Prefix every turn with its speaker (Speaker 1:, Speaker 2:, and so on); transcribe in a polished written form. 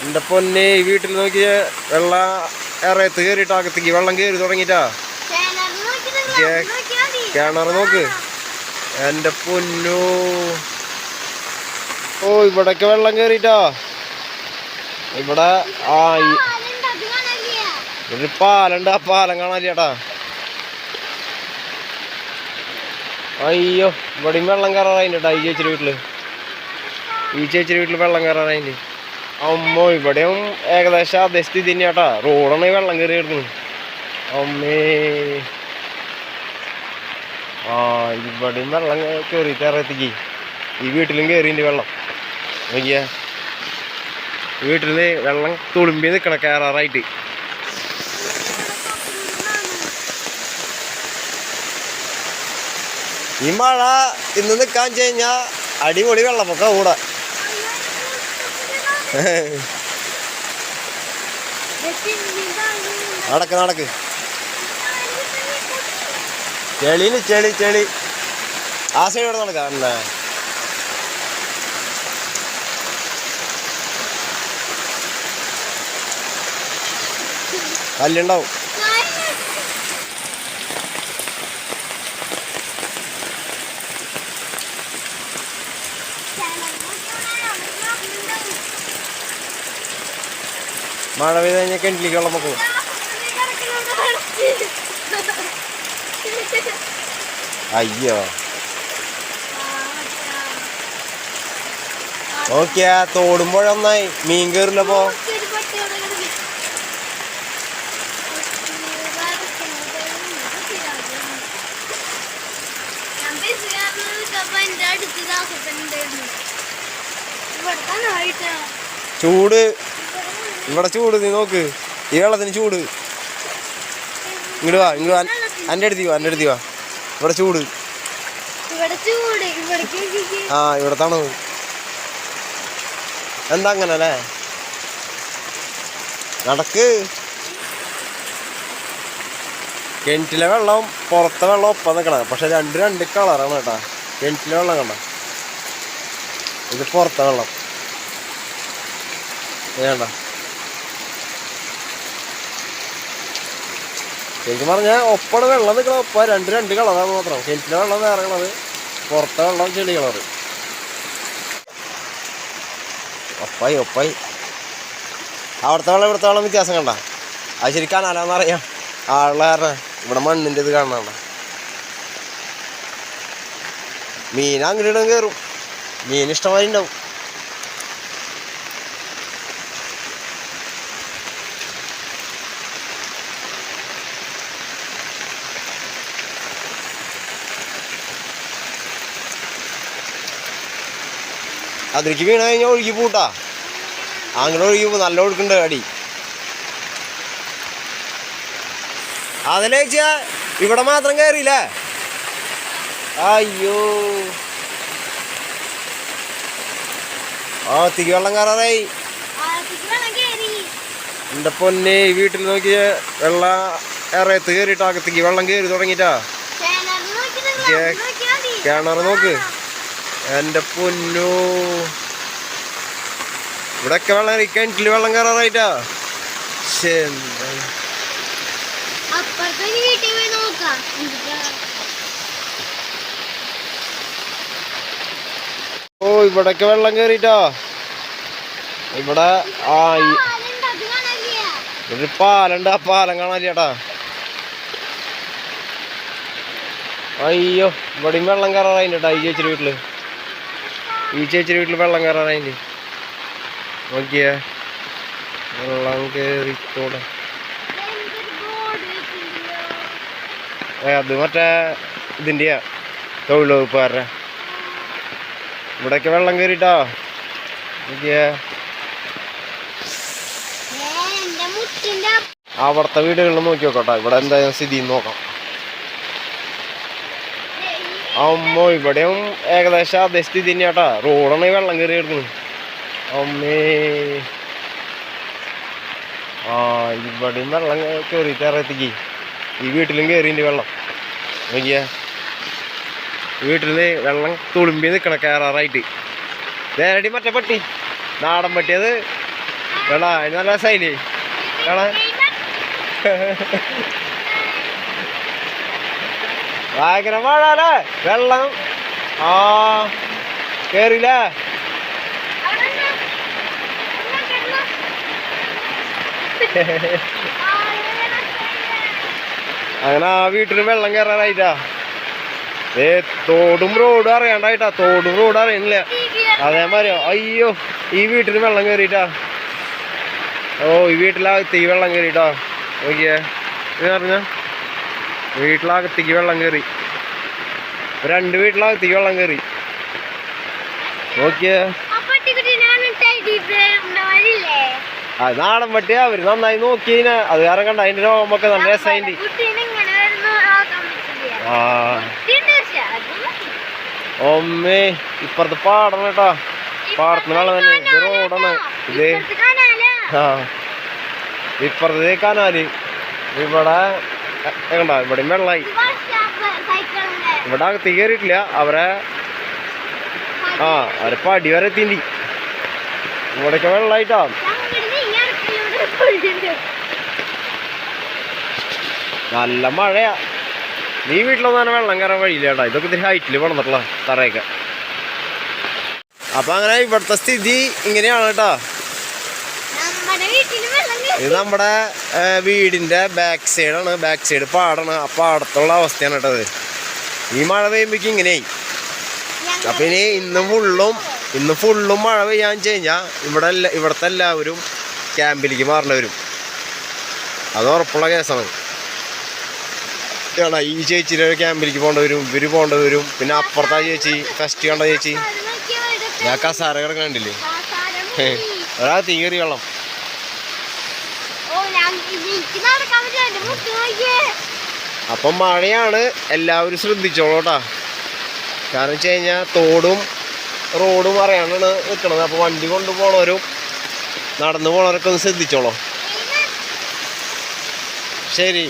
Speaker 1: എന്റെ പൊന്നെ വീട്ടിൽ നോക്കിയ വെള്ളം ഇറയത്ത് കയറിയിട്ട് അകത്തേക്ക് വെള്ളം കയറി തുടങ്ങിട്ടാ. കിണർ നോക്ക് എന്റെ പൊന്നോ. ഓ ഇവിടൊക്കെ വെള്ളം കയറിട്ടാ. ഇവിടെ ഒരു പാലുണ്ട്, ആ പാലം കാണാൻ ചേട്ടാ. അയ്യോ ഇവിടെയും വെള്ളം കയറാറായിട്ടാ. ഈ ചേച്ചിയുടെ വീട്ടില് വെള്ളം കയറാറായിട്ട്. അമ്മോ ഇവിടെയും ഏകദേശം അതേ സ്ഥിതി തന്നെയാട്ടാ. റോഡാണ് വെള്ളം കയറി കിടക്കുന്നത്. അമ്മേ ഇവിടെയും വെള്ളം കയറിയിട്ട് ഇറയത്തേക്ക്. ഈ വീട്ടിലും കയറിയിട്ട് വെള്ളം നോക്കിയ. വീട്ടില് വെള്ളം തുളുമ്പി നിൽക്കണം കയറാറായിട്ട്. ഈ മഴ ഇന്ന് നിൽക്കാൻ കഴിഞ്ഞാൽ അടിപൊളി വെള്ളപ്പൊക്ക കൂടെ. നടക്ക് ചെളി ആ സൈഡ് നടക്കാം. എന്നാ കല്ലുണ്ടാവും. മഴ പെയ്ത് കഴിഞ്ഞാൽ കിണറ്റിലേക്ക് വെള്ളം വെക്കും. അയ്യോ നോക്കിയാ തോടുമ്പോഴൊന്നായി മീൻ കയറില്ലപ്പോ. ചൂട് ഇവിടെ ചൂട്. നീ നോക്ക് ഈ വെള്ളത്തിന് ചൂട്. ഇങ്ങോട്ട് വാ എൻ്റെ അടുത്ത് വാ. ഇവിടെ ചൂട്. ഇവിടെ തണുപ്പ്. എന്താ അങ്ങനെ അല്ലേ? നടക്ക്. കിണറ്റിലെ വെള്ളം പുറത്തെ വെള്ളം ഒപ്പം നിൽക്കണം. പക്ഷെ രണ്ട് കളറാണ് കേട്ടാ. കിണറ്റിലെ വെള്ളം കണ്ട, ഇത് പുറത്തെ വെള്ളം വേണ്ട. ശരിക്കും പറഞ്ഞാൽ ഒപ്പാണ് വെള്ളം നിൽക്കണം. ഒപ്പം രണ്ട് കളറാണ് മാത്രം. കിണറ്റിലെ വെള്ളം വേറെ കളറ്, പുറത്തെ വെള്ളം ചെളി കളറ്. ഒപ്പായി അവിടുത്തെ വെള്ളം ഇവിടുത്തെ വെള്ളം വ്യത്യാസം കണ്ട. അത് ശരിക്കും കനാലാന്നറിയാം. ആളുള്ള കാരണം ഇവിടെ മണ്ണിൻ്റെ ഇത് കാണണ്ട. മീൻ അങ്ങോട്ടും കയറും. മീൻ ഇഷ്ടമായി ഉണ്ടാവും. അതിലേക്ക് വീണ് കഴിഞ്ഞാൽ ഒഴുകി പൂട്ടാ. അങ്ങനെ ഒഴുകി പോ. നല്ല ഒഴുക്കുണ്ട് അടി. അതിലേച്ചാ ഇവിടെ മാത്രം കയറിയില്ലേ? അയ്യോ തിരി വെള്ളം കയറാറായി. എന്റെ പൊന്നെ വീട്ടിൽ നോക്കിയ വെള്ളം ഇറയത്ത് കയറിയിട്ട് അകത്തേക്ക് വെള്ളം കയറി തുടങ്ങിട്ടാ. കിണർ നോക്ക് എന്റെ പൊന്നോ. ഇവിടെയൊക്കെ വെള്ളം കിണറ്റില് വെള്ളം കയറാറായിട്ടാ. ഓ ഇവിടൊക്കെ വെള്ളം കയറിട്ടാ. ഇവിടെ ഒരു പാലുണ്ട്, ആ പാലം കാണാൻ ചേട്ടാ. അയ്യോ ഇവിടെയും വെള്ളം കയറാറായിട്ടാ. ഈ ചേച്ചിയുടെ വീട്ടില് വെള്ളം കയറാറായിട്ട്. നോക്കിയേ വെള്ളം കയറിത്തോടെ. അത് മറ്റേ ഇതിൻ്റെയാ, തൊഴിലുവകുപ്പുകാരുടെ. ഇവിടെയൊക്കെ വെള്ളം കയറിട്ടാ. നോക്കിയേ അവിടുത്തെ വീടുകളിൽ നോക്കി നോക്കട്ടോ. ഇവിടെ എന്തായാലും സ്ഥിതി നോക്കാം. അമ്മോ ഇവിടെയും ഏകദേശം അതേ സ്ഥിതി തന്നെയാട്ടാ. റോഡാണ് വെള്ളം കയറി കിടക്കുന്നത്. അമ്മേ ഇവിടെയും വെള്ളം കയറിയിട്ട് ഇറയത്തേക്ക്. ഈ വീട്ടിലും കയറിയിട്ട് വെള്ളം നോക്കിയ. വീട്ടില് വെള്ളം തുളുമ്പി നിൽക്കണം കയറാറായിട്ട്. നേരടി മറ്റേ പട്ടി, നാടൻ പട്ടി. അത് എടാ അതിന് നല്ല രസമായില്ലേ കാണാൻ ഭയങ്കര മഴ അല്ലേ വെള്ളം ആ കേറില്ലേ അങ്ങനെ ആ വീട്ടിന് വെള്ളം കയറാനായിട്ടാ തോടും റോഡും അറിയാണ്ടായിട്ടാ തോടും റോഡും അറിയണില്ല അതേമാതിരി അയ്യോ ഈ വീട്ടിന് വെള്ളം കയറിയിട്ടാ ഓ ഈ വീട്ടിലകത്തേക്ക് വെള്ളം കയറിയിട്ടാ നോക്കിയേ ഇത് പറഞ്ഞ വീട്ടിലകത്തേക്ക് വെള്ളം കയറി 2 വീട്ടിലകത്തേക്ക് വെള്ളം കയറി നോക്കിയേ അത് നാടൻ പട്ടിയാ അവര് നന്നായി നോക്കിയതിനെ അത് കാരണം കണ്ട അതിന്റെ രോഗമൊക്കെ നല്ല രസമായിട്ട് ആ ഒമ്മേ ഇപ്പുറത്ത് പാടണം കേട്ടോ പാടത്തിന് വെള്ളം തന്നെ ഇത് റോഡാണ് ഇത് ആ ഇപ്പുറത്ത് കനാല് ഇവിടെ കണ്ടോ ഇവിടെയും വെള്ളമായി ഇവിടെ അകത്ത് കയറിയിട്ടില്ല അവരെ പടി വരെ എത്തിണ്ടി ഇവിടേക്ക് വെള്ളമായിട്ടാ നല്ല മഴയാ നീ വീട്ടിലൊന്നും തന്നെ വെള്ളം കയറാൻ വഴിയില്ല കേട്ടോ ഇതൊക്കെ ഇത്തിരി ഹൈറ്റിൽ വളർന്നിട്ടുള്ള തറയൊക്കെ അപ്പൊ അങ്ങനെ ഇവിടുത്തെ സ്ഥിതി ഇങ്ങനെയാണ് കേട്ടോ ഇത് നമ്മുടെ വീടിന്റെ ബാക്ക് സൈഡാണ് ബാക്ക് സൈഡ് പാടാണ് ആ പാടത്തുള്ള അവസ്ഥയാണ് കേട്ടത് ഈ മഴ പെയ്യുമ്പോഴേക്കും ഇങ്ങനെയായി അപ്പൊ ഇനി ഇന്ന് ഫുള്ളും മഴ പെയ്യാന്ന് വെച്ച് കഴിഞ്ഞാൽ ഇവിടുത്തെ എല്ലാവരും ക്യാമ്പിലേക്ക് മാറേണ്ടി വരും അത് ഉറപ്പുള്ള കേസാണ് ഈ ചേച്ചിയുടെ ക്യാമ്പിലേക്ക് പോകേണ്ടി വരും ഇവര് പോകേണ്ടി വരും പിന്നെ അപ്പുറത്താ ചേച്ചി ഫസ്റ്റ് കണ്ട ചേച്ചി ഞാൻ കസാര കിടക്കണ്ടില്ലേ ഒരാൾ തീയറി വെള്ളം അപ്പം മഴയാണ് എല്ലാവരും ശ്രദ്ധിച്ചോളൂ കേട്ടാ കാരണം വെച്ച് കഴിഞ്ഞാൽ തോടും റോഡും അറിയാണ്ടാണ് നിൽക്കണത് അപ്പോൾ വണ്ടി കൊണ്ടുപോകണവരും നടന്നു പോണവരൊക്കെ ഒന്ന് ശ്രദ്ധിച്ചോളൂ ശരി